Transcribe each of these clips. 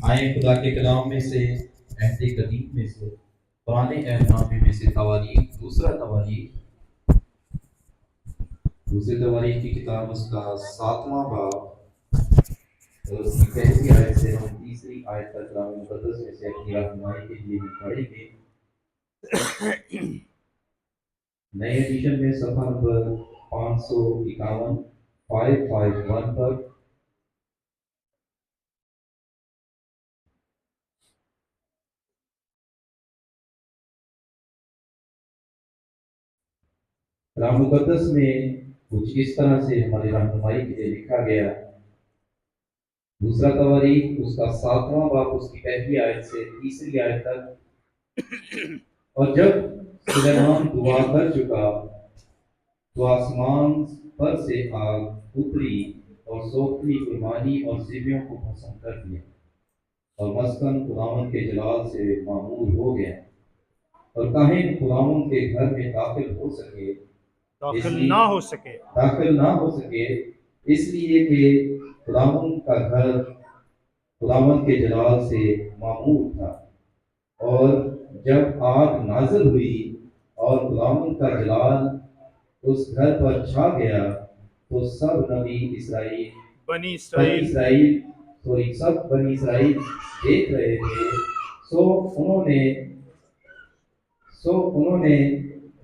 आए खुदा के कलाम में से, अहद कदीम में से, पुराने अहदनामे में से तवारीख, दूसरी तवारीख की किताब उसका 7वां बाब और उसकी पहली आयत से हम तीसरी आयत तक कलाम मुकद्दस में से अपनी रहनुमाई के लिए पढ़ेंगे। नए एडिशन में सफा नंबर 551 551 पर कलाम मुकद्दस में कुछ इस तरह से हमारी रहनुमाई के लिए लिखा गया। दूसरा तवारीख उसका 7वां बाब उसकी पहली आयत से तीसरी आयत तक। और जब सुलेमान दुआ कर चुका तो आसमान पर से आग उतरी और सोखनी कुर्बानी और सिबियों को भस्म कर दिया और मस्कन खुदावंद के जलाल से मामूर हो गया और काहिन खुदावंद के घर में दाखिल ना हो सके इसलिए कि खुदावंद का घर खुदावंद के जलाल से मामूर था। और जब आग नाज़िल हुई और खुदावंद का जलाल उस घर पर छा गया तो सब बनी इस्राएल देख रहे थे। सो उन्होंने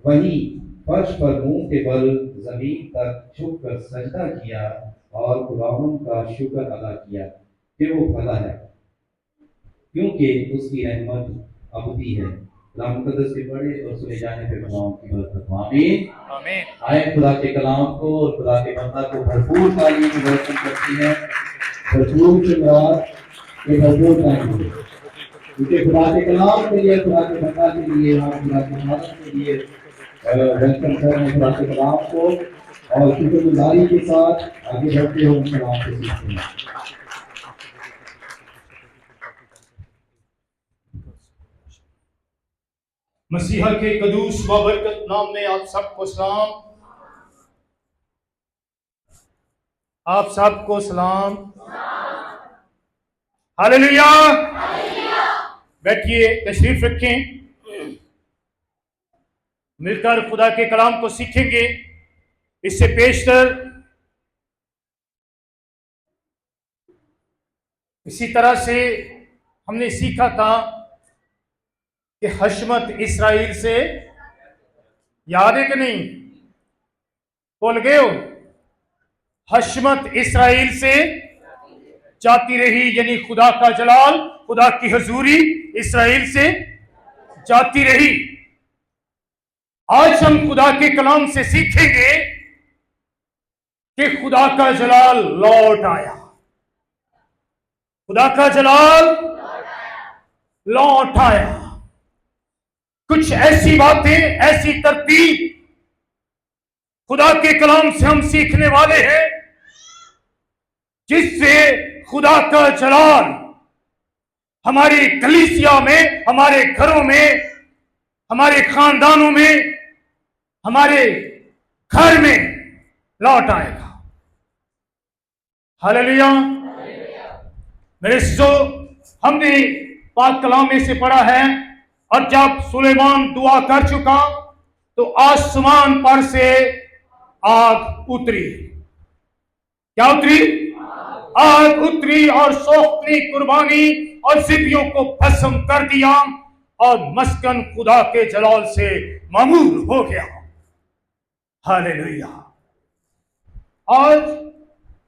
वही फर्श पर मुंह के बल जमीन तक झुककर सजदा किया और खुदावंद का शुक्र अदा किया कि वो भला है, क्योंकि उसकी रहमत अबदी है। कलाम मुकद्दस के पढ़े और सुने जाने पे खुदावंद की बरकत हो। आमीन। आए खुदा के कलाम को और खुदा के बंदा को भरपूर तालीम बरकत करती है, भरपूर जुमरात के भरपूर तालीम, क्योंकि खुदा के कलाम के लिए, खुदा के बंदा के लिए, हम खुदा के मदद के लिए वेलकम कर रहे हैं खुदा के कलाम को और शुक्रगुजारी के साथ आगे बढ़ते हुए कलाम को सीखते हैं। मसीहा के कदूस बाबरकत नाम में आप सबको सलाम, आप सबको सलाम। हालेलुया। बैठिए, तशरीफ रखें, मिलकर खुदा के कलाम को सीखेंगे। इससे पेशतर इसी तरह से हमने सीखा था कि हशमत इस्राइल से, याद है कि नहीं, बोल गए हो? हशमत इस्राइल से जाती रही, यानी खुदा का जलाल, खुदा की हजूरी इस्राइल से जाती रही। आज हम खुदा के कलाम से सीखेंगे कि खुदा का जलाल लौट आया, खुदा का जलाल लौट आया। कुछ ऐसी बातें, ऐसी तरतीब खुदा के कलाम से हम सीखने वाले हैं जिससे खुदा का जलाल हमारी कलीसिया में, हमारे घरों में, हमारे खानदानों में, हमारे घर में लौट आएगा। हालेलुया। मेरे सिजो, हमने पाक कलाम में से पढ़ा है, और जब सुलेमान दुआ कर चुका तो आसमान पर से आग उतरी। क्या उतरी? आग उतरी और सोखनी कुर्बानी और सिबियों को भस्म कर दिया और मस्कन खुदा के जलाल से मामूर हो गया। हालेलुया। आज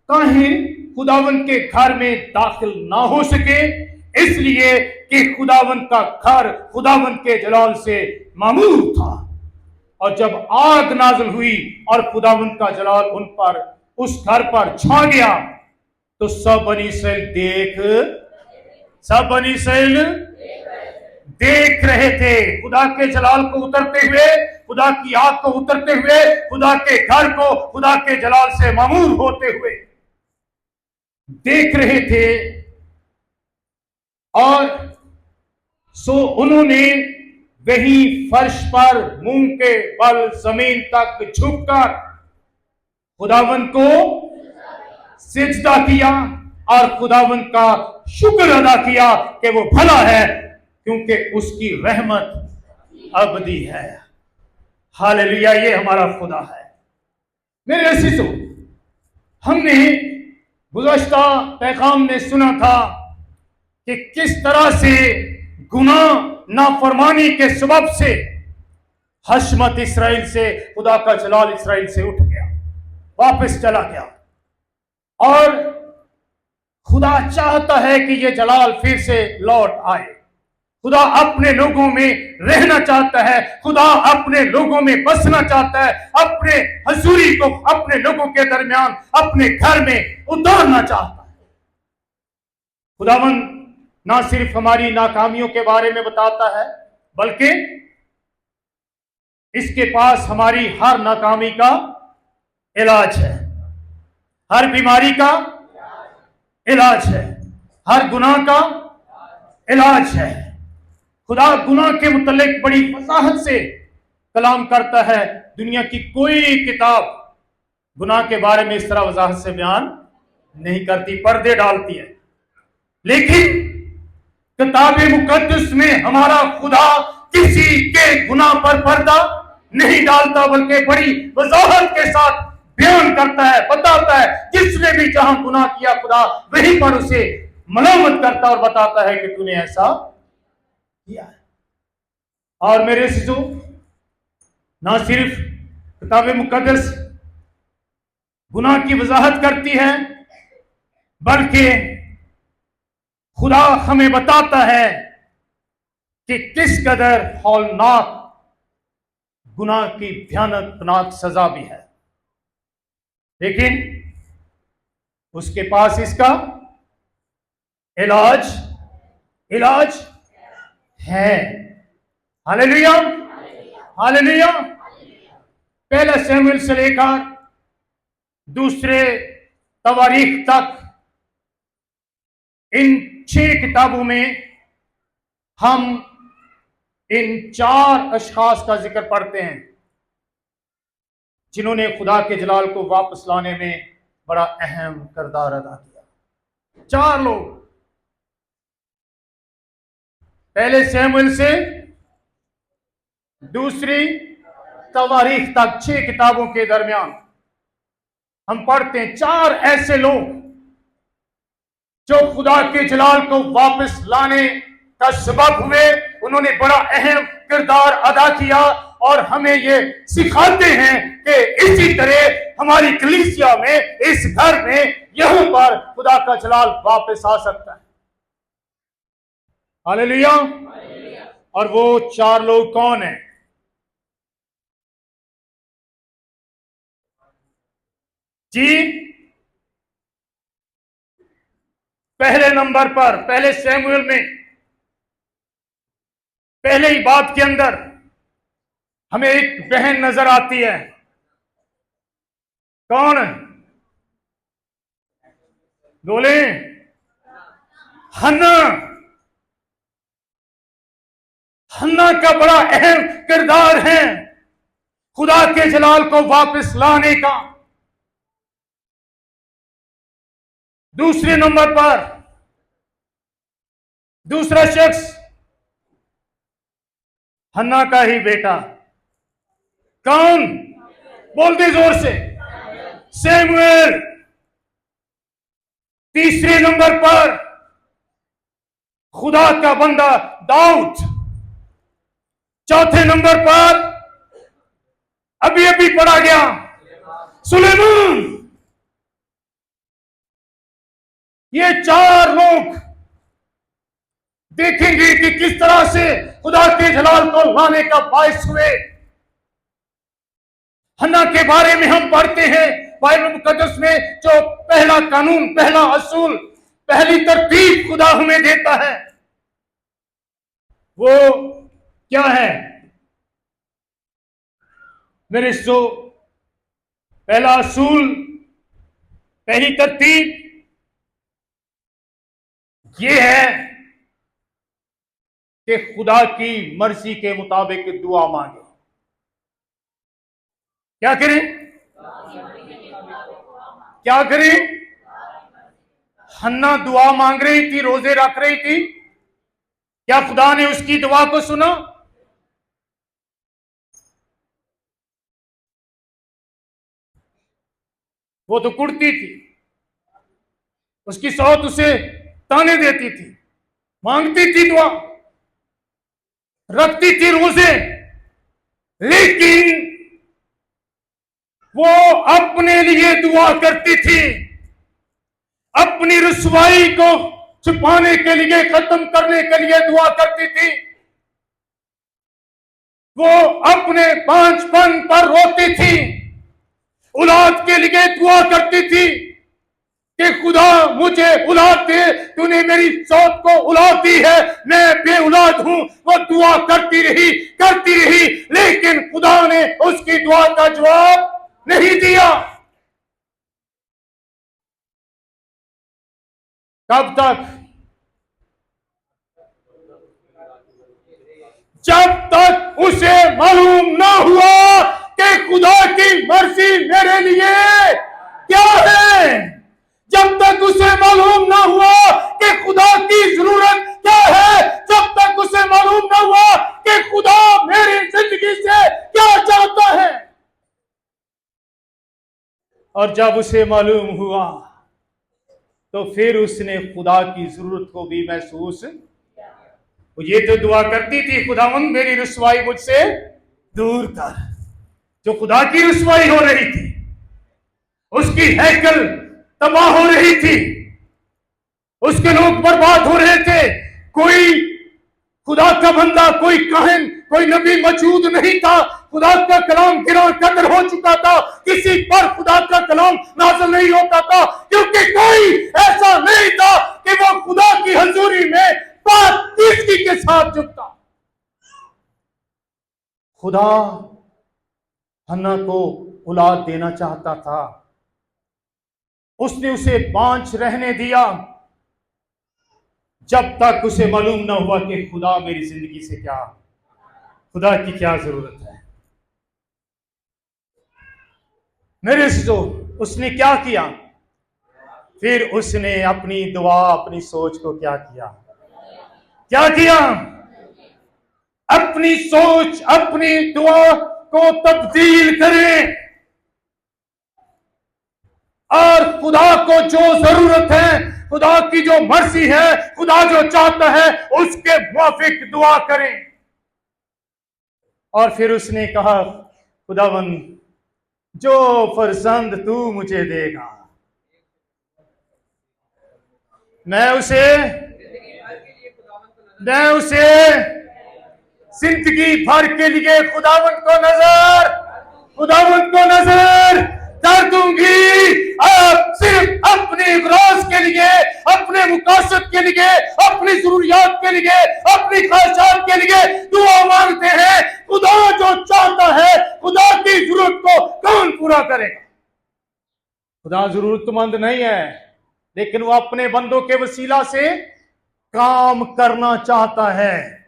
काहिन खुदावन के घर में दाखिल ना हो सके इसलिए कि खुदावन का घर खुदावन के जलाल से मामूर था। और जब आग नाज़िल हुई और खुदावन का जलाल उन पर, उस घर पर छा गया तो सब बनी इस्राएल देख रहे थे खुदा के जलाल को उतरते हुए, खुदा की आग को उतरते हुए, खुदा के घर को खुदा के जलाल से मामूर होते हुए देख रहे थे। और सो उन्होंने वही फर्श पर मुंह के बल जमीन तक झुककर खुदावन को सिजदा किया और खुदावंद का शुक्र अदा किया कि वो भला है, क्योंकि उसकी रहमत अबदी है। हालेलुया, ये हमारा खुदा है। मेरे अजीजों, हमने गुज़श्ता पैगाम में सुना था कि किस तरह से गुनाह नाफरमानी के सबब से हशमत इसराइल से, खुदा का जलाल इसराइल से उठ गया, वापस चला गया। और खुदा चाहता है कि ये जलाल फिर से लौट आए। खुदा अपने लोगों में रहना चाहता है, खुदा अपने लोगों में बसना चाहता है, अपने हजूरी को अपने लोगों के दरमियान अपने घर में उतारना चाहता है। खुदावंद ना सिर्फ हमारी नाकामियों के बारे में बताता है, बल्कि इसके पास हमारी हर नाकामी का इलाज है, हर बीमारी का इलाज है, हर गुनाह का इलाज है। खुदा गुनाह के मुतल्लिक बड़ी वजाहत से कलाम करता है। दुनिया की कोई किताब गुनाह के बारे में इस तरह वजाहत से बयान नहीं करती, पर्दे डालती है। लेकिन किताब मुकद्दस में हमारा खुदा किसी के गुनाह पर पर्दा नहीं डालता, बल्कि बड़ी वजाहत के साथ बयान करता है, बताता है। जिसने भी जहां गुनाह किया, खुदा वहीं पर उसे मलामत करता और बताता है कि तूने ऐसा किया है। और मेरे अज़ीज़ों, ना सिर्फ किताब मुकद्दस गुनाह की वजाहत करती है, बल्कि खुदा हमें बताता है कि किस कदर हौलनाक गुनाह की भयानक सजा भी है। लेकिन उसके पास इसका इलाज है। Hallelujah, hallelujah. पहला शमूएल से लेकर दूसरे तवारीख तक, इन 6 किताबों में हम इन 4 अशखास का जिक्र पढ़ते हैं जिन्होंने खुदा के जलाल को वापस लाने में बड़ा अहम किरदार अदा किया। 4 लोग। पहले शमूएल से दूसरी तवारीख तक 6 किताबों के दरमियान हम पढ़ते हैं 4 ऐसे लोग जो खुदा के जलाल को वापस लाने का सबब हुए। उन्होंने बड़ा अहम किरदार अदा किया और हमें ये सिखाते हैं कि इसी तरह हमारी कलीसिया में, इस घर में, यहां पर खुदा का जलाल वापस आ सकता है। हालेलुया। और वो 4 लोग कौन हैं? जी, पहले नंबर पर, पहले शमूएल में, पहले ही बात के अंदर हमें एक बहन नजर आती है। कौन? बोले, हन्ना। हन्ना का बड़ा अहम किरदार है खुदा के जलाल को वापस लाने का। दूसरे नंबर पर दूसरा शख्स हन्ना का ही बेटा। कौन? बोल दे जोर से, शमूएल। तीसरे नंबर पर खुदा का बंदा दाऊद। चौथे नंबर पर अभी अभी पढ़ा गया सुलेमान। ये 4 लोग देखेंगे कि किस तरह से खुदा के जलाल को लाने का बायस हुए। हन्ना के बारे में हम पढ़ते हैं बाइबल मुकद्दस में, जो पहला कानून, पहला असूल, पहली तरतीब खुदा हमें देता है, वो क्या है? मेरे सो पहला असूल, पहली तरतीब ये है कि खुदा की मर्जी के मुताबिक दुआ मांगे। क्या करें? क्या करें? हन्ना दुआ मांग रही थी, रोजे रख रही थी, क्या खुदा ने उसकी दुआ को सुना? वो तो कुड़ती थी, उसकी सौत उसे ताने देती थी, मांगती थी दुआ, रखती थी रोजे, लेकिन वो अपने लिए दुआ करती थी, अपनी रुसवाई को छुपाने के लिए, खत्म करने के लिए दुआ करती थी। वो अपने बांझपन पर रोती थी, औलाद के लिए दुआ करती थी कि खुदा मुझे औलाद दे, तूने मेरी सौत को औलाद दी है, मैं बेऔलाद हूं। वो दुआ करती रही, लेकिन खुदा ने उसकी दुआ का जवाब नहीं दिया। कब तक? जब तक उसे मालूम ना हुआ कि खुदा की मर्जी मेरे लिए क्या है, जब तक उसे मालूम ना हुआ कि खुदा की जरूरत क्या है, जब तक उसे मालूम ना हुआ कि खुदा मेरी जिंदगी से क्या चाहता है, और जब उसे मालूम हुआ तो फिर उसने खुदा की जरूरत को भी महसूस। ये तो दुआ करती थी, खुदावंद मेरी रुसवाई मुझसे दूर कर। जो खुदा की रुसवाई हो रही थी, उसकी हैकल तबाह हो रही थी, उसके लोग बर्बाद हो रहे थे, कोई खुदा का बंदा, कोई काहिन, कोई नबी मौजूद नहीं था, खुदा का कलाम गिरा कदर हो चुका था, किसी पर खुदा का कलाम नाज़िल नहीं होता था, क्योंकि कोई ऐसा नहीं था कि वो खुदा की हजूरी में पाकीज़गी के साथ झुकता। खुदा हन्ना को औलाद देना चाहता था, उसने उसे बांझ रहने दिया जब तक उसे मालूम ना हुआ कि खुदा मेरी जिंदगी से क्या, खुदा की क्या जरूरत है। मेरे जो उसने क्या किया, फिर उसने अपनी दुआ, अपनी सोच को क्या किया, अपनी सोच, अपनी दुआ को तब्दील करें और खुदा को जो जरूरत है, खुदा की जो मर्जी है, खुदा जो चाहता है, उसके मुआफिक दुआ करें। और फिर उसने कहा, खुदावंद जो फरजंद तू मुझे देगा, मैं उसे जिंदगी भर के लिए खुदावंद को नजर कर दूंगी। आप सिर्फ अपने इगराज के लिए, अपने मुकासद के लिए, अपनी जरूरियात के लिए, अपनी ख्वाहिशात के लिए दुआ मांगते हैं। खुदा जो चाहता है, खुदा की जरूरत को कौन पूरा करेगा? खुदा जरूरतमंद नहीं है, लेकिन वो अपने बंदों के वसीला से काम करना चाहता है।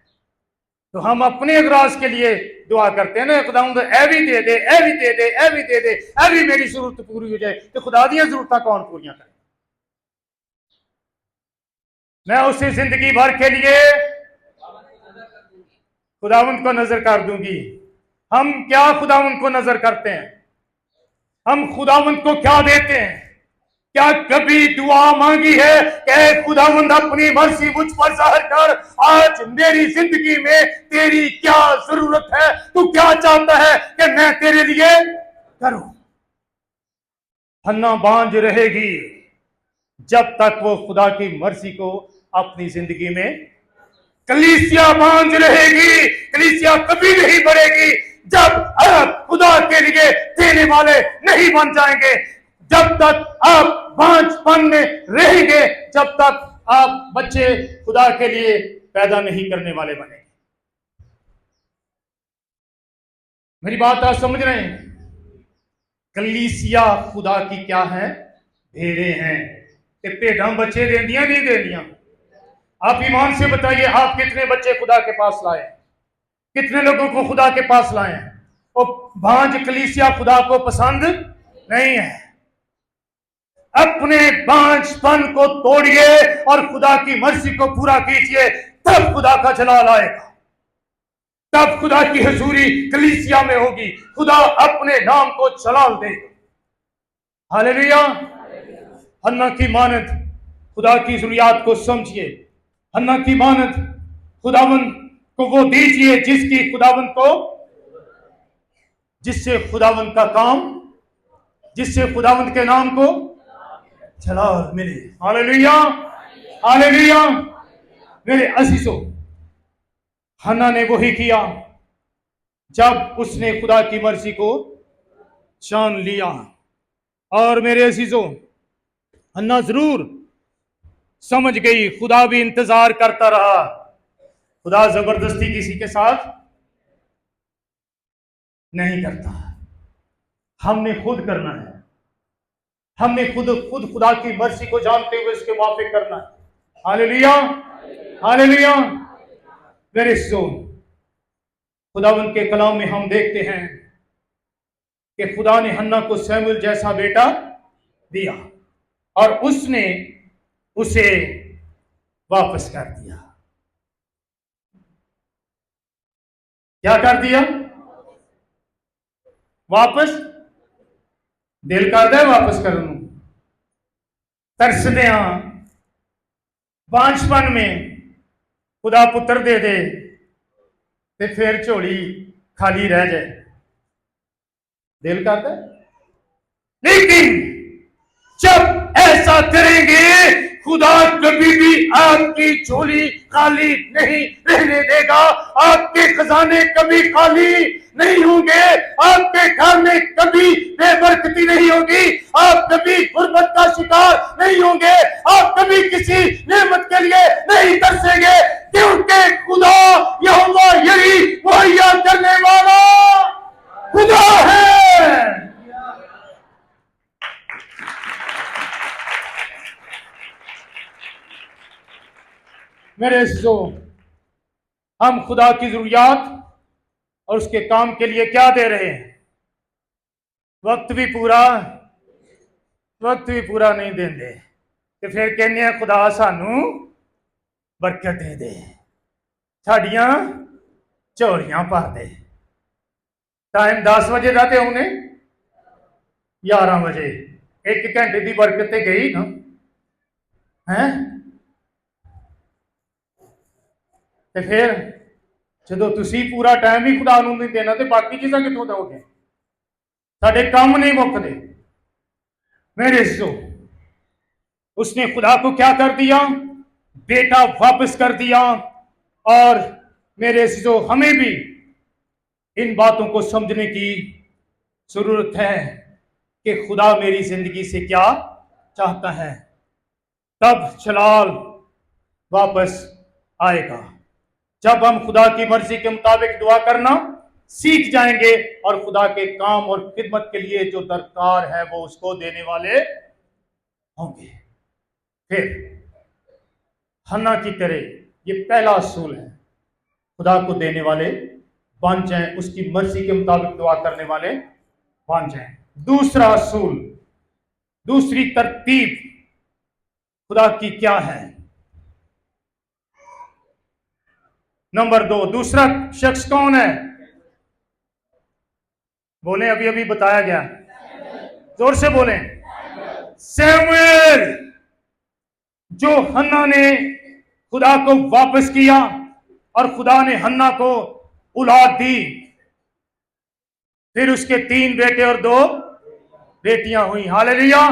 तो हम अपने अगराज के लिए दुआ करते हैं ना, खुदावंद ऐ भी दे दे, ऐ भी दे दे, ऐ भी दे दे, ऐ भी मेरी जरूरत पूरी हो जाए। तो खुदा दी जरूरत कौन पूरी करे? मैं उसे जिंदगी भर के लिए खुदावंद को नजर कर दूंगी। हम क्या खुदावंद को नजर करते हैं? हम खुदावंद को क्या देते हैं? क्या कभी दुआ मांगी है कि खुदावंद अपनी मर्जी मुझ पर जाहिर कर, आज मेरी जिंदगी में तेरी क्या जरूरत है, तू क्या चाहता है कि मैं तेरे लिए करूं? हन्ना बांझ रहेगी जब तक वो खुदा की मर्जी को अपनी जिंदगी में, कलीसिया बांझ रहेगी, कलीसिया कभी नहीं बढ़ेगी जब आप खुदा के लिए देने वाले नहीं बन जाएंगे। जब तक आप बांझपन में रहेंगे, जब तक आप बच्चे खुदा के लिए पैदा नहीं करने वाले बनेंगे। मेरी बात आप समझ रहे हैं? कलीसिया खुदा की क्या है? भेड़े हैं। भेड़ा बच्चे दे दिया नहीं दे दिया? आप ईमान से बताइए, आप कितने बच्चे खुदा के पास लाए, कितने लोगों को खुदा के पास लाए हैं? और भांज कलीसिया खुदा को पसंद नहीं है। अपने बांझपन को तोड़िए और खुदा की मर्जी को पूरा कीजिए, तब खुदा का जलाल आएगा, तब खुदा की हजूरी कलीसिया में होगी, खुदा अपने नाम को जलाल देगा। हालेलुया। हन्ना की मानद खुदा की जरूरियात को समझिए, हन्ना की मानद खुदावन को वो दीजिए जिसकी खुदावन को, जिससे खुदावन का काम, जिससे खुदावन के नाम को जलाल मिले। Hallelujah, hallelujah. मेरे अजीजों, हन्ना ने वही किया जब उसने खुदा की मर्जी को जान लिया। और मेरे अजीजों, हन्ना जरूर समझ गई, खुदा भी इंतजार करता रहा। खुदा जबरदस्ती किसी के साथ नहीं करता, हमने खुद करना है, हमने खुद खुद खुदा की मर्जी को जानते हुए उसके मुआफिक करना है। Hallelujah, hallelujah. मेरे अजीजों, खुदावंद के कलाम में हम देखते हैं कि खुदा ने हन्ना को सैमुएल जैसा बेटा दिया और उसने उसे वापस कर दिया। क्या कर दिया? वापस। दिल करता है वापस करने, तरसदे हां बांझपन में खुदा पुत्र दे दे ते फिर झोली खाली रह जाए, दिल करता है। लेकिन जब ऐसा करेंगे, खुदा कभी भी आपकी झोली खाली नहीं रहने देगा, आपके खजाने कभी खाली नहीं होंगे, आपके घर में कभी बेबरकती नहीं होगी, आप कभी गुर्बत का शिकार नहीं होंगे, आप कभी किसी नेमत के लिए नहीं तरसेंगे, क्योंकि खुदा यहोवा यही मुहैया करने वाला खुदा है। मेरे अजीजों, हम खुदा की जरूरियात और उसके काम के लिए क्या दे रहे हैं? वक्त भी पूरा नहीं देंगे तो फिर कहने हैं खुदा सानू बरकत दे दे, साड़ियां झोलियां भर दे। टाइम 10 बजे का तो उन्हें 11 बजे 1 घंटे की बरकत ते गई ना है। ਤੇ ਫਿਰ ਜਦੋਂ ਤੁਸੀਂ पूरा टाइम ही खुदा ਨੂੰ नहीं देना तो बाकी चीज़ां कितों दोगे? साडे काम नहीं मुकते। मेरे अजीजों, उसने खुदा को क्या कर दिया? बेटा वापस कर दिया। और मेरे अजीजों, हमें भी इन बातों को समझने की जरूरत है कि खुदा मेरी जिंदगी से क्या चाहता है, तब जलाल वापस आएगा जब हम खुदा की मर्जी के मुताबिक दुआ करना सीख जाएंगे और खुदा के काम और खिदमत के लिए जो दरकार है वो उसको देने वाले होंगे। फिर हन्ना की तरह ये पहला असूल है, खुदा को देने वाले बन जाएं, उसकी मर्जी के मुताबिक दुआ करने वाले बन जाएं। दूसरा असूल, दूसरी तरतीब खुदा की क्या है? नंबर 2, दूसरा शख्स कौन है? बोले, अभी अभी बताया गया, जोर से बोलें। सैमुएल। जो हन्ना ने खुदा को वापस किया और खुदा ने हन्ना को औलाद दी, फिर उसके 3 बेटे और 2 बेटियां हुई। हालेलुया।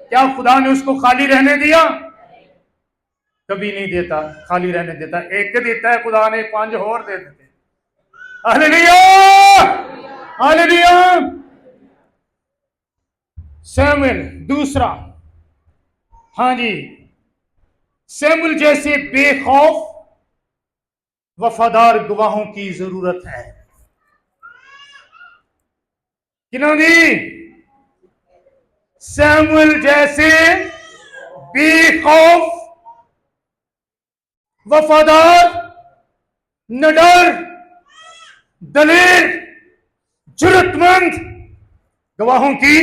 क्या खुदा ने उसको खाली रहने दिया? कभी नहीं देता, खाली रहने देता। एक देता है खुदा ने, 5 और दे देते। Hallelujah, hallelujah. सैमुएल दूसरा, हाँ जी, सैमुएल जैसे बेखौफ वफादार गवाहों की जरूरत है। किन्हों दी? सैमुएल जैसे बेखौफ वफादार, निडर, दलेर, जुर्रतमंद गवाहों की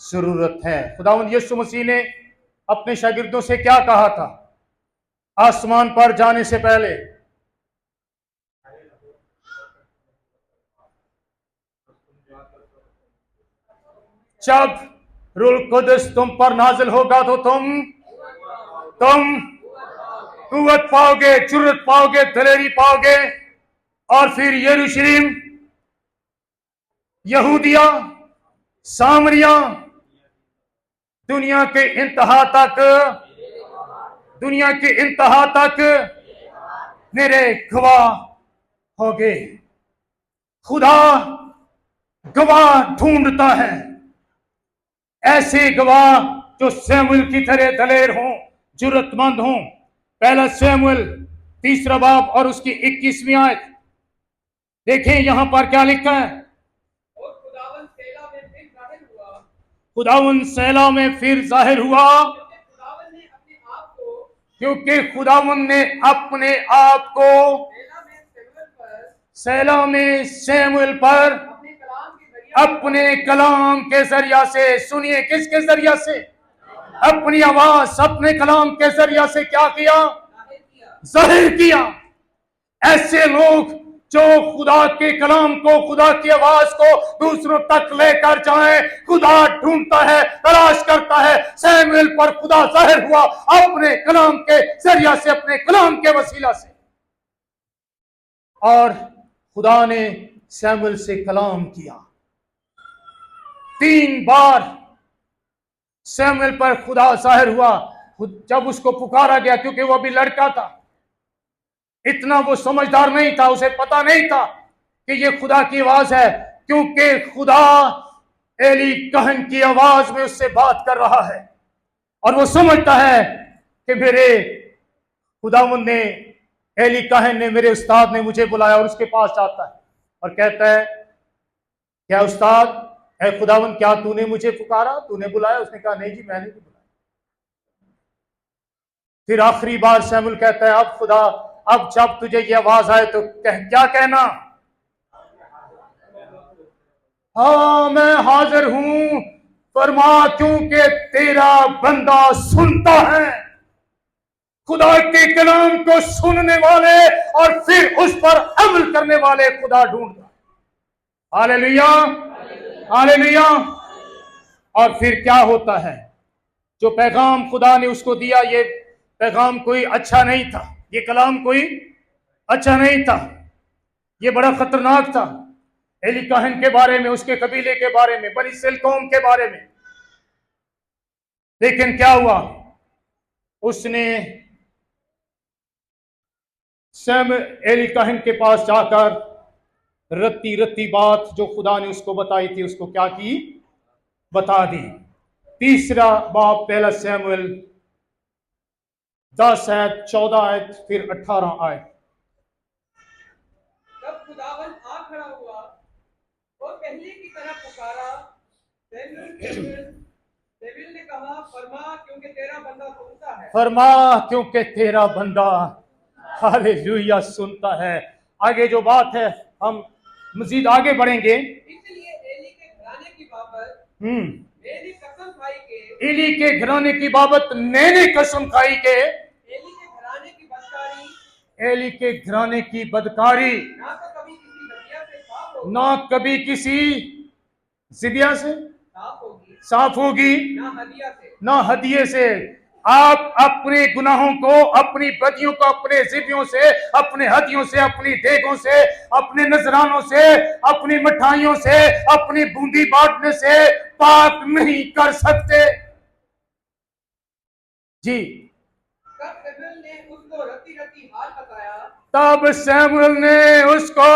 जरूरत है। खुदावंद यीशु मसीह ने अपने शागिर्दों से क्या कहा था आसमान पर जाने से पहले? जब रूह कुदस तुम पर नाजिल होगा तो तुम कुव्वत पाओगे, जुर्रत पाओगे, दलेरी पाओगे, और फिर यरूशलेम, यहूदिया, सामरिया, दुनिया के इंतहा तक मेरे गवाह होगे। खुदा गवाह ढूंढता है, ऐसे गवाह जो शमूएल की तरह दलेर हों, जुर्रतमंद हों। पहला शमूएल 3 बाब और उसकी 21वीं आयत देखें, यहां पर क्या लिखा है? और खुदावन सेला में फिर जाहिर हुआ, खुदावन सेला में फिर जाहिर हुआ, क्योंकि खुदावन ने अपने आप को सेला में शमूएल पर अपने कलाम के जरिया से, सुनिए किसके जरिया से? अपनी आवाज अपने कलाम के जरिया से क्या किया? जाहिर किया। ऐसे लोग जो खुदा के कलाम को, खुदा की आवाज को दूसरों तक लेकर जाएं, खुदा ढूंढता है, तलाश करता है। शमूएल पर खुदा जाहिर हुआ अपने कलाम के जरिया से, अपने कलाम के वसीला से, और खुदा ने शमूएल से कलाम किया। 3 बार शमूएल पर खुदा जाहिर हुआ। जब उसको पुकारा गया, क्योंकि वो अभी लड़का था, इतना वो समझदार नहीं था, उसे पता नहीं था कि ये खुदा की आवाज है, क्योंकि खुदा एली कहन की आवाज में उससे बात कर रहा है। और वो समझता है कि मेरे खुदावंद ने, एली कहन ने, मेरे उस्ताद ने मुझे बुलाया, और उसके पास जाता है और कहता है, क्या उस्ताद है खुदावंद, क्या तूने मुझे पुकारा, तूने बुलाया? उसने कहा, नहीं जी, मैंने नहीं बुलाया। फिर आखिरी बार शमूएल कहता है, अब खुदा, अब जब तुझे ये आवाज आए तो क्या कहना? हाँ, मैं हाजिर हूं, फरमा, क्योंकि तेरा बंदा सुनता है। खुदा के कलाम को सुनने वाले और फिर उस पर अमल करने वाले खुदा ढूंढता है। Hallelujah, hallelujah. और फिर क्या होता है? जो पैगाम खुदा ने उसको दिया, ये पैगाम कोई अच्छा नहीं था, ये कलाम कोई अच्छा नहीं था, ये बड़ा खतरनाक था। एली काहन के बारे में, उसके कबीले के बारे में, बनी इस्राएल कौम के बारे में। लेकिन क्या हुआ? उसने एली काहन के पास जाकर रत्ती रत्ती बात जो खुदा ने उसको बताई थी, उसको क्या की? बता दी। 3 बाब पहला शमूएल 10 आयत, 14 आयत, फिर 18 आयत। तब खुदावन आ खड़ा हुआ और पहले की तरह पुकारा, शमूएल ने कहा, फरमा, क्योंकि तेरा बंदा सुनता है। फरमा, क्योंकि तेरा बंदा, हालेलुया, सुनता है। आगे जो बात है, हम मजीद आगे बढ़ेंगे। इसलिए एली के घराने की बाबत मैंने कसम खाई के, एली के घराने की बाबत मैंने कसम खाई के, एली के घराने की बदकारी, एली के घराने की बदकारी ना तो कभी किसी नबिया से साफ होगी, ना कभी किसी जिबिया से साफ होगी, ना हदिया से। ना हदिये से। आप अपने गुनाहों को, अपनी बदियों को, अपने जिबियों से, अपने हदियों से, अपनी देगों से, अपने नजरानों से, अपनी मिठाइयों से, अपनी बूंदी बांटने से पाक नहीं कर सकते जी। तब शमूएल ने उसको रत्ती रत्ती हाल बताया, तब शमूएल ने उसको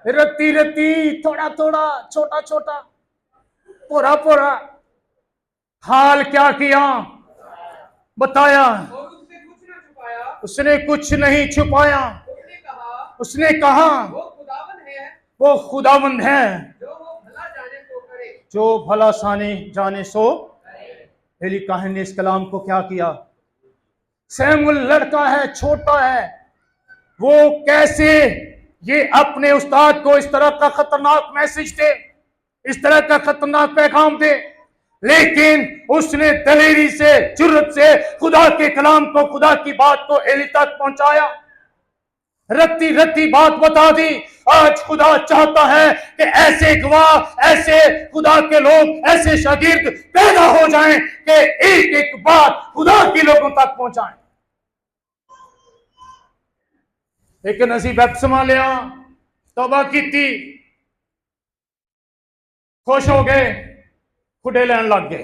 रत्ती रत्ती, थोड़ा थोड़ा, छोटा छोटा, पूरा पूरा हाल क्या किया? बताया। और उससे कुछ न छुपाया। उसने कुछ नहीं छुपाया। उसने कहा, वो खुदावन है, है, जो वो भला जाने तो करे, जो भला साने जाने सो। एली काहन ने इस कलाम को क्या किया? शमूएल लड़का है, छोटा है, वो कैसे ये अपने उस्ताद को इस तरह का खतरनाक मैसेज दे, इस तरह का खतरनाक पैगाम दे, लेकिन उसने दलेरी से, जुर्रत से खुदा के कलाम को, खुदा की बात को एली तक पहुंचाया, रत्ती रत्ती बात बता दी। आज खुदा चाहता है कि ऐसे गवाह, ऐसे खुदा के लोग, ऐसे शागिर्द पैदा हो जाएं कि एक एक बात खुदा के लोगों तक पहुंचाएं। लेकिन असी बपतिस्मा लिया, तौबा की, खुश हो गए, खुडे लैन लग गए,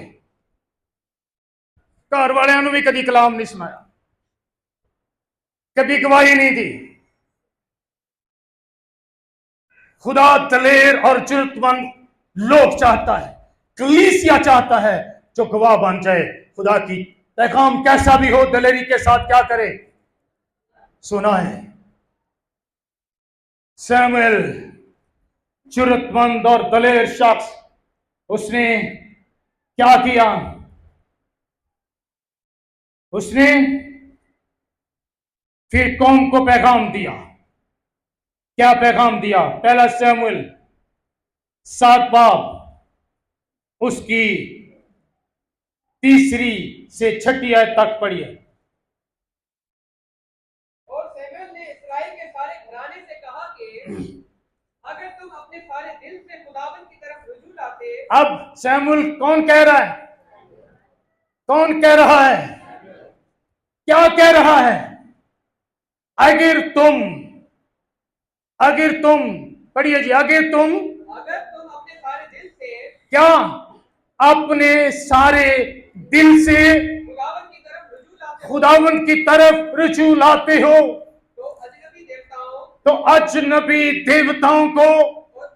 घर वालियां भी कभी कलाम नहीं सुनाया, कभी गवाही नहीं दी। खुदा दलेर और जुर्रतमंद लोग चाहता है, कलीसिया चाहता है जो गवाह बन जाए खुदा की पैगाम कैसा भी हो, दलेरी के साथ क्या करे। सुना है सैमुएल जुर्रतमंद और दलेर शख्स, उसने क्या किया? उसने फिर कौम को पैगाम दिया। क्या पैगाम दिया? पहला सैमुएल 7 बाब उसकी 3 से 6 आयत तक पढ़िए। और सैमुएल ने इस्राएल के सारे घराने से कहा कि अगर तुम अपने सारे दिल से खुदावन की तरफ रुजू लाते। अब सैमुएल कौन कह रहा है? कौन कह रहा है? क्या कह रहा है? अगर तुम पढ़िए जी, अगर तुम अपने सारे दिल से, क्या अपने सारे दिल से खुदावन की तरफ रुजू लाते हो तो अजनबी देवताओं को और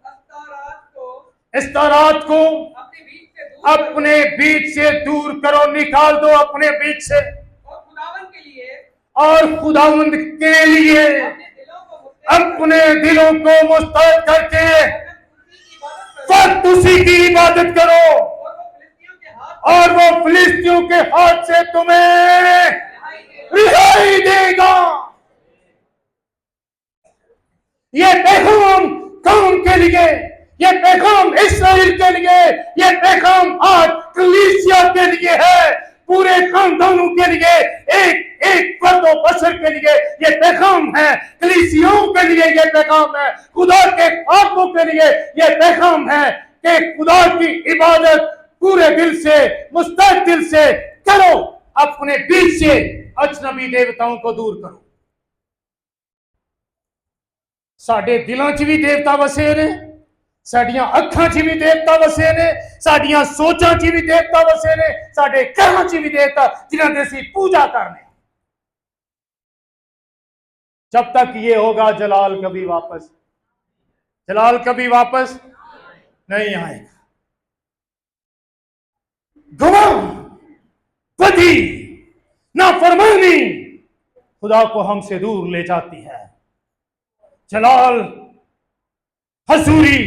अस्तारात को अपने बीच से दूर करो, निकाल दो अपने बीच से, और खुदावंद के लिए अपने दिलों को मुस्तैद करके फक्त उसी की इबादत करो, और वो फिलिस्तियों के हाथ से तुम्हें रिहाई देगा। ये पैगाम कौम के लिए, ये पैगाम इस्राएल के लिए, ये पैगाम आज कलीसिया के लिए है, पूरे खानदानों के लिए, एक एक फर्दो बशर के लिए ये पैगाम है, कलीसियाओं के लिए ये पैगाम है, खुदा के खातों के लिए ये पैगाम है कि खुदा की इबादत पूरे दिल से, मुस्तैद दिल से करो, अपने बीच से अजनबी देवताओं को दूर करो। साडे दिलों च भी देवता वसे ने, साडियां अखां च भी देवता वसे ने, साडियां सोचां च भी देवता वसे ने, साडे घरां च भी देवता जिन्हां दी असीं पूजा करने। जब तक ये होगा जलाल कभी वापस नहीं आएगा। गुनाह, बदी, नाफरमानी खुदा को हमसे दूर ले जाती है। जलाल, हजूरी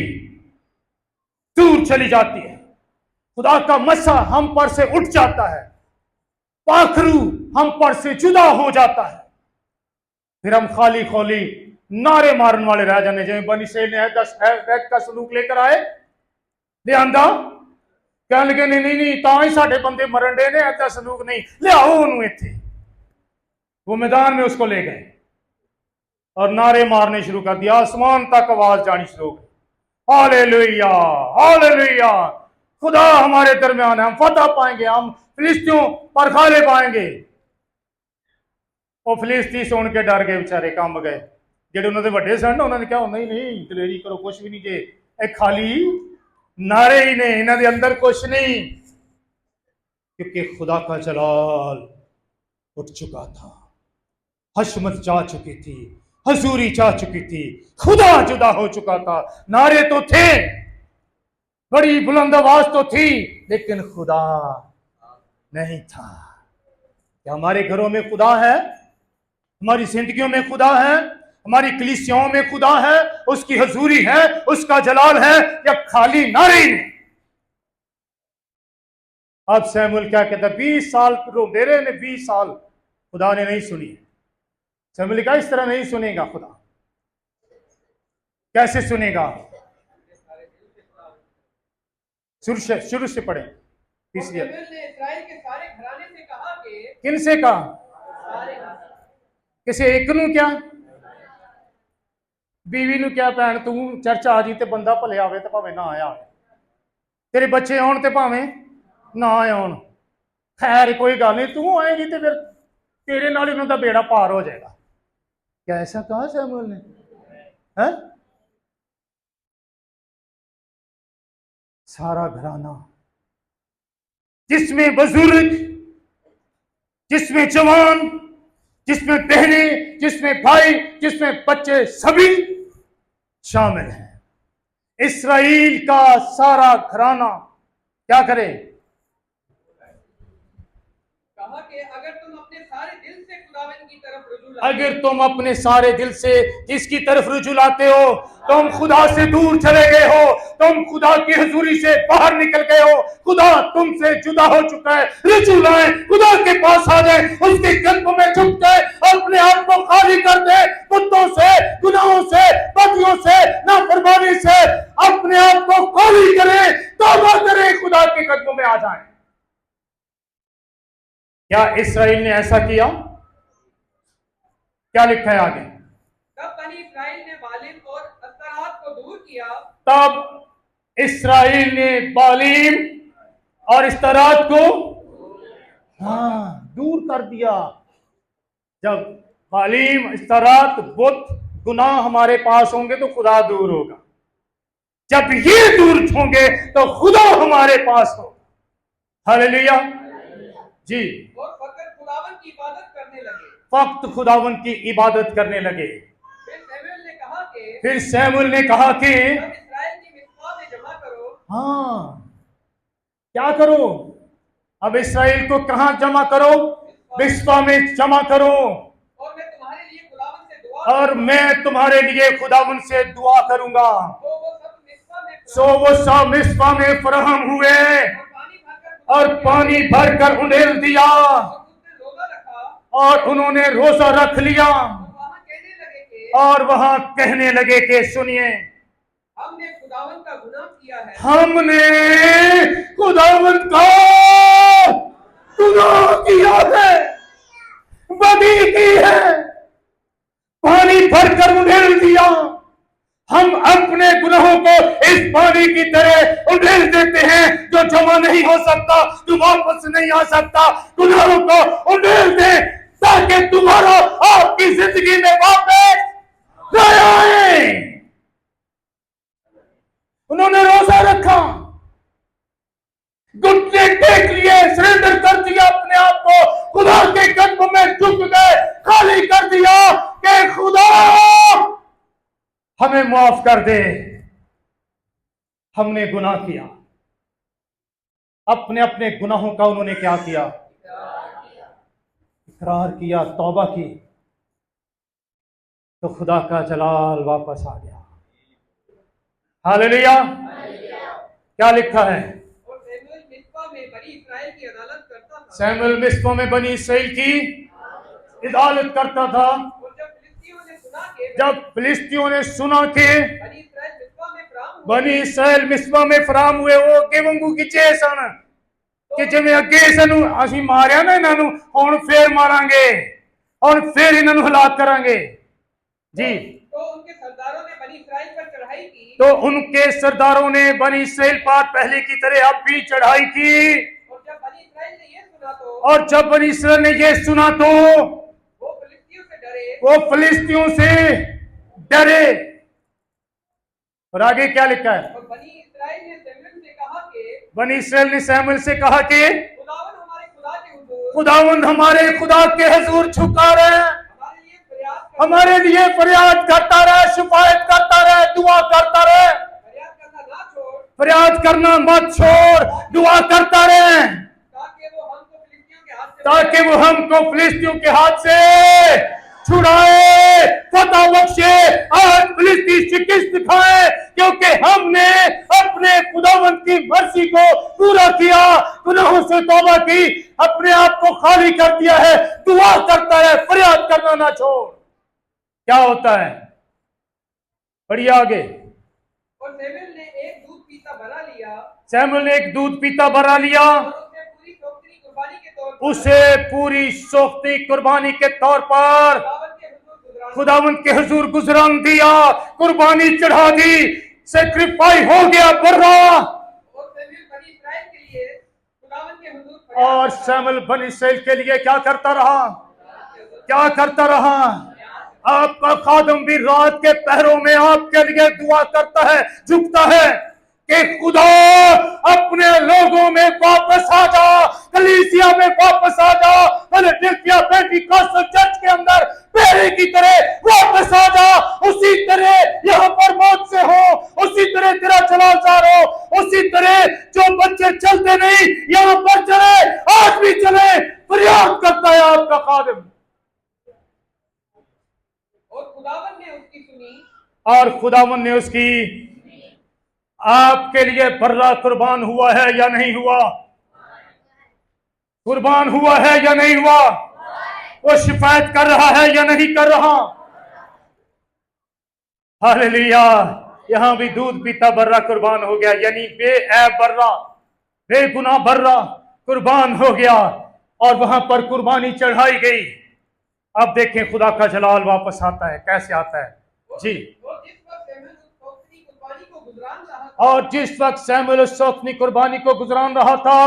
दूर चली जाती है, खुदा का मसा हम पर से उठ जाता है, पाखरू हम पर से जुदा हो जाता है, फिर हम खाली खोली नारे मारने वाले रह जाने। जिम्मे बनी इस्राएल ने ऐत का सलूक लेकर आए, ले आंदा, कह लगे नहीं तां ही साडे बंदे मरन डे ने, ऐसा सलूक नहीं, लियाओ उन्होंने इत्थे। वो मैदान में उसको ले गए और नारे मारने शुरू कर दिया, आसमान तक आवाज जानी शुरू हो गई, हालेलुया हालेलुया, खुदा हमारे दरमियान है, हम फतह पाएंगे, हम फिलिस्तियों पर गालिब आएंगे। वो फिलिस्ती सुन के डर गए, बेचारे कंब गए। जेडे उन्होंने वड्डे सन ना, उन्होंने कहा नहीं दलेरी करो, कुछ भी नहीं जे, एक खाली नारे ही ने, इन्हों के अंदर कुछ नहीं, क्योंकि खुदा का जलाल उठ चुका था, हशमत जा चुकी थी, हजूरी जा चुकी थी, खुदा जुदा हो चुका था। नारे तो थे, बड़ी बुलंद आवाज तो थी, लेकिन खुदा नहीं था। क्या हमारे घरों में खुदा है? हमारी जिंदगियों में खुदा है? हमारी कलीसियाओं में खुदा है? उसकी हजूरी है, उसका जलाल है, या खाली नारे ने? अब सैमुएल क्या कहता है, 20 साल रोते रहे ने, 20 साल खुदा ने नहीं सुनी। सैमुएल कहा इस तरह नहीं सुनेगा खुदा। कैसे सुनेगा? शुरू से पढ़े। और इसलिए शमूएल ने इस्राएल के सारे घराने से कहा कि किन से कहा? सारे किसी एक नू क्या? बीवी नू क्या? भैन तू चर्च आ जी ते बंदा भले आवे ते भावें ना आया, तेरे बच्चे आउण ते भावें ना आउण, खैर कोई गल नहीं, तू आएगी तो फिर तेरे नाल ही उनका बेड़ा पार हो जाएगा। क्या ऐसा कहा शमूएल ने? है सारा घराना, जिसमें बुजुर्ग, जिसमें जवान, जिसमें बहने, जिसमें भाई, जिसमें बच्चे, सभी शामिल हैं। इस्राएल का सारा घराना क्या करे? कहा कि अगर तुम अपने सारे दिल से खुदावन की तरफ रुजू लाते अगर तुम अपने सारे दिल से किसकी तरफ रुजू लाते हो, तुम खुदा से दूर चले गए हो, तुम खुदा की हजूरी से बाहर निकल गए हो, खुदा तुमसे जुदा हो चुका है, रुजू लाए, खुदा के पास आ जाए, उसके कदमों में झुक जाए, अपने आप को खाली कर दे कुत्तों से, गुनाहों से, बदियों से, नाफरमानी से, अपने आप को खाली करे, तौबा करे, खुदा के कदमों में आ जाए। क्या इस्राएल ने ऐसा किया? क्या लिखा है आगे? तब बनी इस्राएल ने बालिम और अस्तरात को दूर किया। तब इस्राएल ने बालीम और इस्तरात को दूर कर दिया। जब बालीम, इस्तरात, बुत, गुनाह हमारे पास होंगे तो खुदा दूर होगा, जब ये दूर होंगे तो खुदा हमारे पास होगा। हालेलुया जी। और फकत खुदावन की इबादत करने लगे। फक्त खुदावन की इबादत करने लगे। फिर शमूएल ने कहा कि फिर शमूएल ने कहा कि तब इस्राएल की मिस्पा में जमा करो। हाँ, क्या करो? अब इस्राएल को कहां जमा करो? मिस्पा में जमा करो। और मैं तुम्हारे लिए खुदावन से दुआ और मैं तुम्हारे लिए खुदावन से दुआ करूंगा। तो वो सब मिस्पा में सो वो सब मिस्पा में फराहम हुए और पानी भरकर और पानी भरकर उंडेल दिया, और उसने रोजा रखा। और उन्होंने रोजा रख लिया, और वहां कहने लगे कि और वहां कहने लगे कि सुनिए, हमने खुदावन का गुनाह किया है। हमने खुदावन का गुनाह किया है, बदी की है, पानी भरकर उंडेल दिया। हम अपने गुनाहों को इस पानी की तरह उंडेल देते हैं जो जमा नहीं हो सकता, जो वापस नहीं आ सकता। गुनाहों को उंडेल दे ताकि तुम्हारा आपकी जिंदगी में वापस न आए। उन्होंने रोजा रखा, घुटने टेक लिए, सरेंडर कर दिया अपने आप को, खुदा के कदमों में झुक गए, खाली कर दिया कि खुदा हमें माफ कर दे, हमने गुनाह किया। अपने अपने गुनाहों का उन्होंने क्या किया? इकरार किया, तौबा की, तो खुदा का जलाल वापस आ गया। हालेलुया। क्या लिखा है? और शमूएल मिस्पा में बनी इस्राएल की अदालत करता था। शमूएल मिस्पा में बनी इस्राएल की अदालत करता था। और जब फिलिस्तियों ने सुना कि बनी बनी इस्राएल मिस्पा में फराम हुए, इस्राएल मिस्पा में फराम हुए, वो अगे वांगू खिचे सन कि जिवें अगे सानू असीं मारिया ना इन्हां नू, हुण फेर मारांगे, हुण फेर इन्हां नू हलाक करांगे जी। तो उनके सरदारों ने बनी इस्राएल पर चढ़ाई की। तो उनके सरदारों ने बनी इस्राएल पर पहले की तरह अब भी चढ़ाई की। और जब बनी इस्राएल ने ये सुना तो और जब बनी इस्राएल ने ये सुना तो वो फिलिस्तियों से डरे। वो फिलिस्तियों से डरे। और आगे क्या लिखा है? और बनी इस्राएल ने शमूएल से कहा कि बनी इस्राएल ने शमूएल से कहा कि खुदावन हमारे खुदा के हुजूर खुदावंद हमारे खुदा के हुजूर झुका रहे, हमारे लिए फरियाद हमारे लिए फरियाद कर, करता रहे, शिफायत करता रहे, दुआ करता रहे। फरियाद करना ना छोड़, फरियाद करना मत छोड़, दुआ करता रहे ताकि वो हमको फिलिस्तियों के हाथ से ताकि वो हमको फिलिस्तियों के हाथ से छुड़ाए, फतह बख्शे, आज फिलिस्ती शिकस्त खाए, क्योंकि हमने अपने खुदावंद की मर्जी को पूरा किया, गुनाहों से तौबा की, अपने आप को खाली कर दिया है। दुआ करता है, फरियाद करना ना छोड़। क्या होता है? पढ़िए आगे। और सैमुअल ने एक दूध पीता भरा लिया सैमुअल ने एक दूध पीता भरा लिया और उसे पूरी सोख्ती कुर्बानी के तौर पर खुदावंद के हुजूर गुजरान दिया, कुर्बानी चढ़ा दी, सेक्रीफाई हो गया बर्रा। और सैमुअल बनी इसराइल के लिए क्या करता रहा? क्या करता रहा? आपका खादम भी रात के पहरों में आपके लिए दुआ करता है, झुकता है कि खुदा अपने लोगों में वापस आ जा, कलीसिया में वापस आ जा, फिलाडेल्फिया पेंटिकॉस्टल चर्च के अंदर पहले की तरह वापस आ जा। उसी तरह यहाँ पर मौत से हो, उसी तरह तेरा चलाचार हो, उसी तरह जो बच्चे चलते नहीं यहाँ पर चले, आज भी चले। फरियाद करता है आपका खादिम। और खुदावन ने उसकी सुनी, और खुदावन ने उसकी। आपके लिए बर्रा कुर्बान हुआ है या नहीं हुआ? कुर्बान हुआ है या नहीं हुआ? वो शिफायत कर रहा है या नहीं कर रहा? हालेलुया। यहां भी दूध पीता बर्रा कुर्बान हो गया, यानी बेऐब बर्रा, बेगुनाह बर्रा कुर्बान हो गया और वहां पर कुर्बानी चढ़ाई गई। अब देखें खुदा का जलाल वापस आता है। कैसे आता है जी? और जिस वक्त सैमुअल उस सोखनी कुर्बानी को गुजरान रहा था,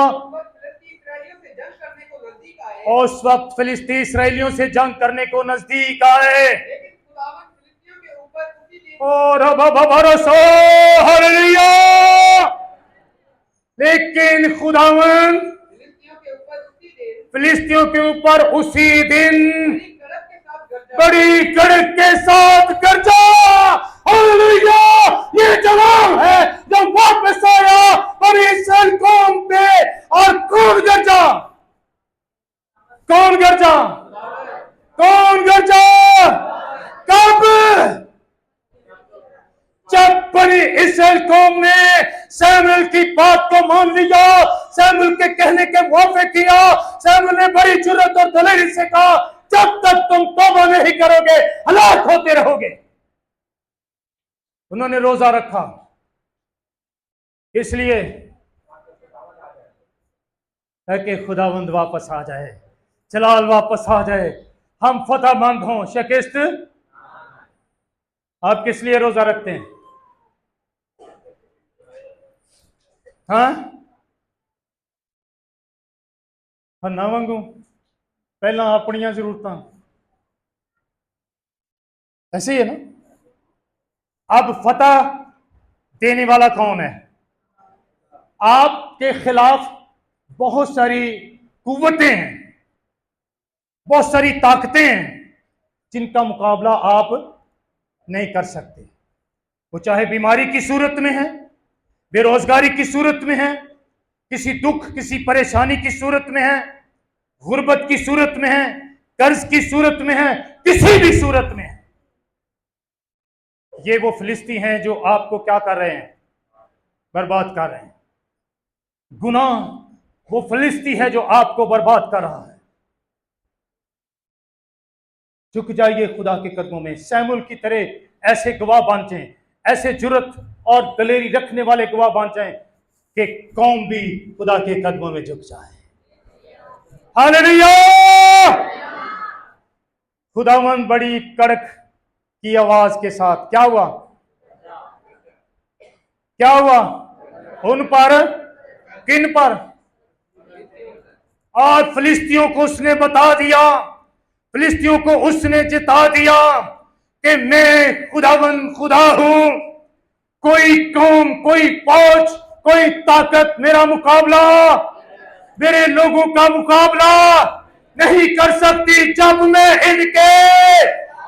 उस वक्त फिलिस्ती इसराइलियों से जंग करने को नजदीक आए। और अब भरोसा, हालेलुया। लेकिन खुदावन फिलिस्तियों के ऊपर उसी दिन बड़ी कड़क के साथ गरजा। हालेलुया। ये जवाब है जब वापस आया और इस्राएल कौम पे। और कौन गरजा? कौन गरजा? कौन गरजा? कब? जब बनी इस्राएल कौम ने सैमुअल की बात को मान लिया, सैमुअल के कहने के मुआफिक किया। सैमुअल ने बड़ी जुर्रत और दलेरी से कहा, जब तक तुम तौबा नहीं करोगे हलाक होते रहोगे। उन्होंने रोजा रखा, इसलिए ताकि खुदावंद वापस आ जाए, जलाल वापस आ जाए, हम फतहमंद हों, शिकस्त। आप किस लिए रोजा रखते हैं? हाँ, ना वांगू पहला अपनिया जरूरतां, ऐसे ही है ना। अब फतह देने वाला कौन है? आपके खिलाफ बहुत सारी कुव्वतें हैं, बहुत सारी ताकतें हैं जिनका मुकाबला आप नहीं कर सकते। वो चाहे बीमारी की सूरत में है, बेरोजगारी की सूरत में है, किसी दुख किसी परेशानी की सूरत में है, गुर्बत की सूरत में है, कर्ज की सूरत में है, किसी भी सूरत में है। ये वो फिलिस्ती हैं जो आपको क्या कर रहे हैं? बर्बाद कर रहे हैं। गुनाह वो फिलिस्ती है जो आपको बर्बाद कर रहा है। झुक जाइए खुदा के कदमों में, सैमुअल की तरह ऐसे गवाह बन जाएं, ऐसे जुर्रत और दलेरी रखने वाले गवाह बन जाएं कि कौम भी खुदा के कदमों में झुक जाए। हालेलुया। खुदावंद बड़ी कड़क की आवाज के साथ क्या हुआ? क्या हुआ? उन पर, किन पर? और फिलिस्तियों को उसने बता दिया, फिलिस्तियों को उसने जिता दिया कि मैं खुदावंद खुदा हूं। कोई कौम, कोई फौज, कोई ताकत मेरा मुकाबला, मेरे लोगों का मुकाबला नहीं कर सकती। जब मैं इनके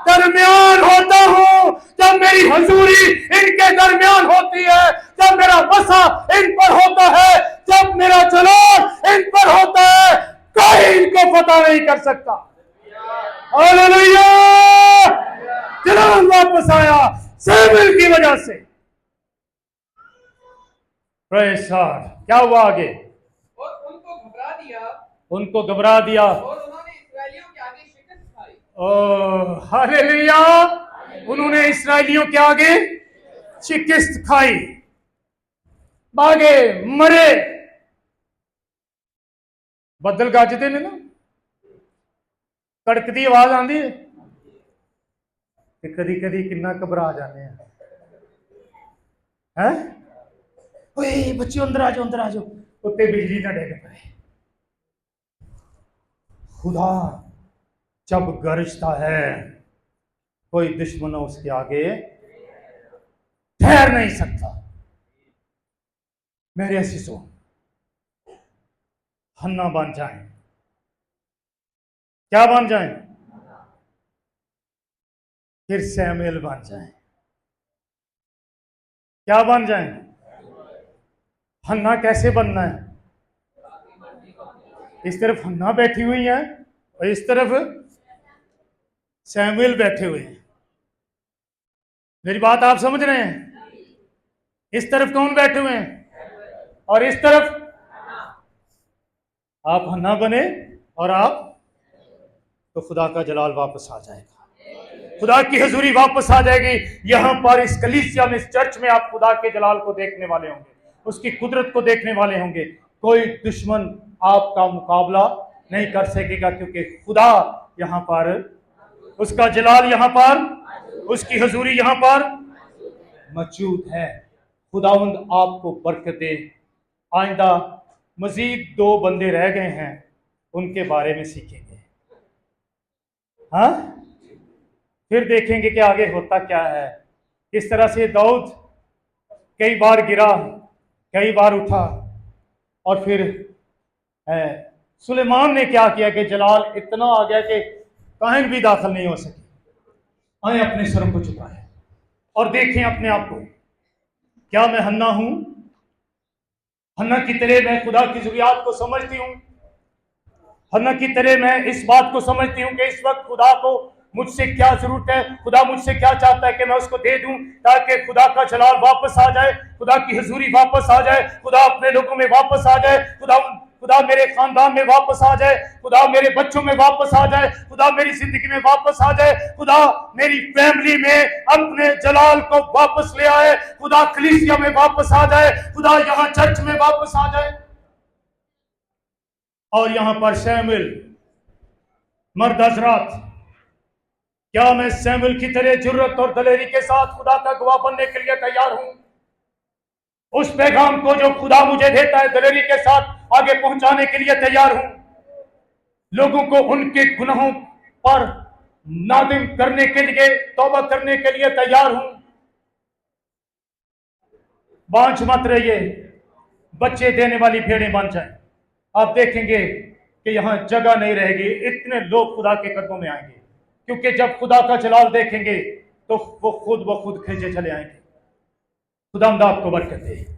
दरमियान होता हूं, जब मेरी हजूरी इनके दरमियान होती है, जब मेरा बसा इन पर होता है, जब मेरा जलाल इन पर होता है, कोई इनको फतह नहीं कर सकता। हालेलुया। जलाल वापस आया सैमुअल की वजह से। Praise God. क्या हुआ आगे? और उनको घबरा दिया, उनको घबरा दिया और उन्होंने इस्राएलियों के आगे शिकस्त खाई। Oh hallelujah. उन्होंने इस्राएलियों के आगे शिकस्त खाई, भागे, मरे। बदल गजते ने ना, कड़कती आवाज आती है, कदी कदी किन्ना घबरा जाने हैं। ओए बच्चों अंदर आ जाओ, अंदर आ जाओ, उत्ते बिजली ना डिग पाए। खुदा जब गरजता है, कोई दुश्मन उसके आगे ठहर नहीं सकता। मेरे असीसों, हन्ना बन जाए। क्या बन जाए? फिर सैमुएल बन जाए। क्या बन जाए? हन्ना कैसे बनना है? इस तरफ हन्ना बैठी हुई है और इस तरफ सैमुएल बैठे हुए हैं। मेरी बात आप समझ रहे हैं? इस तरफ कौन बैठे हुए हैं और इस तरफ आप हन्ना बने और आप, तो खुदा का जलाल वापस आ जाएगा, खुदा की हजूरी वापस आ जाएगी। यहां पर इस कलीसिया में, इस चर्च में आप खुदा के जलाल को देखने वाले होंगे, उसकी कुदरत को देखने वाले होंगे। कोई दुश्मन आपका मुकाबला नहीं कर सकेगा, क्योंकि खुदा यहां पर, उसका जलाल यहां पर, उसकी हजूरी यहां पर मौजूद है। खुदावंद आपको बरकत दे। आइंदा मजीद 2 बंदे रह गए हैं, उनके बारे में सीखेंगे। हाँ, फिर देखेंगे कि आगे होता क्या है। किस तरह से दाऊद कई बार गिरा, कई बार उठा, और फिर सुलेमान ने क्या किया कि जलाल इतना आ गया कि काहिन भी दाखिल नहीं हो सके। आए अपने सरों को झुकाएं और देखें अपने आप को, क्या मैं हन्ना हूं? हन्ना की तरह मैं खुदा की जरूरियात को समझती हूं। हन्ना की तरह मैं इस बात को समझती हूं कि इस वक्त खुदा को मुझसे क्या जरूरत है, खुदा मुझसे क्या चाहता है कि मैं उसको दे दूं, ताकि खुदा का जलाल वापस आ जाए, खुदा की हजूरी वापस आ जाए, खुदा अपने लोगों में वापस आ जाए, खुदा मेरे खानदान में वापस आ जाए, खुदा मेरे बच्चों में वापस आ जाए, खुदा मेरी जिंदगी में वापस आ जाए, खुदा मेरी फैमिली में अपने जलाल को वापस ले आए, खुदा कलीसिया में वापस आ जाए, खुदा यहां चर्च में वापस आ जाए। और यहां पर सैमुएल मर्द हजरात, क्या मैं सैमुएल की तरह जुर्रत और दलेरी के साथ खुदा का गवाह बनने के लिए तैयार हूं? उस पैगाम को जो खुदा मुझे देता है, दलेरी के साथ आगे पहुंचाने के लिए तैयार हूं। लोगों को उनके गुनाहों पर नादिम करने के लिए, तौबा करने के लिए तैयार हूं। बांझ मत रहिए, बच्चे देने वाली भेड़ें बन जाएं। आप देखेंगे कि यहां जगह नहीं रहेगी, इतने लोग खुदा के कदमों में आएंगे, क्योंकि जब खुदा का जलाल देखेंगे तो वो खुद ब खुद खींचे चले आएंगे। खुदा आपको बरकत दे।